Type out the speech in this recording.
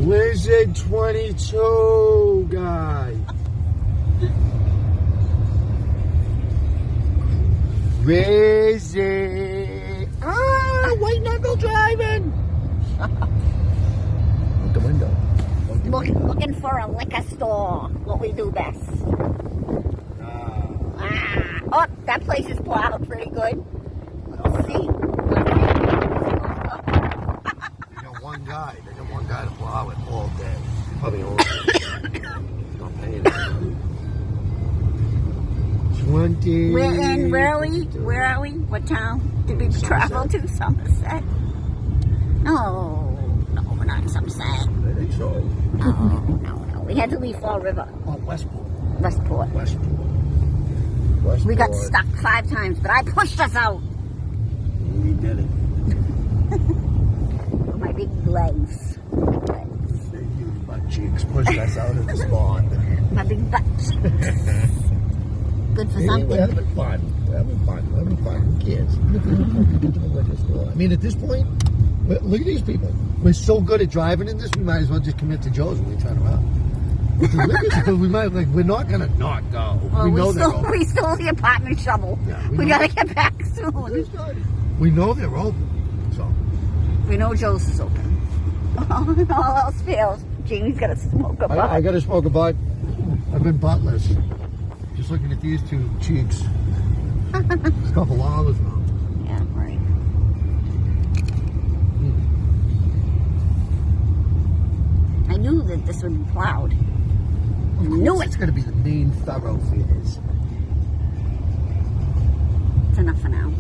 Blizzard 22, guy. Crazy. Ah, white knuckle driving. Out the window. Looking for a liquor store. What we do best. Oh, that place is plowed pretty good. Let's see. They got one guy. They got one guy to plow it all day. Probably all day. Not paying it. 20. We're in, where are we? What town did we travel to? Somerset? No, we're not in Somerset. I think so. No. We had to leave Fall River. Oh, Westport. We got stuck 5 times, but I pushed us out. We did it. With my big legs. Big huge butt cheeks pushed us out of the spot. My big butt cheeks. Good for something. We're having fun. We're having fun. Who cares? Look at the liquor store. I mean, at this point, look at these people. We're so good at driving in this, we might as well just commit to Joe's when we turn around. We might, we're not gonna not go. Well, we know we stole the apartment shovel. Yeah, we gotta get back soon. We know they're open, so. We know Joe's is open. All else fails, Jamie's gotta smoke a butt. I gotta smoke a butt. I've been buttless. Just looking at these 2 cheeks. It's a couple hours now. Yeah, right. I knew that this would be plowed. Of course it's going to be the main thoroughfares. It's enough for now.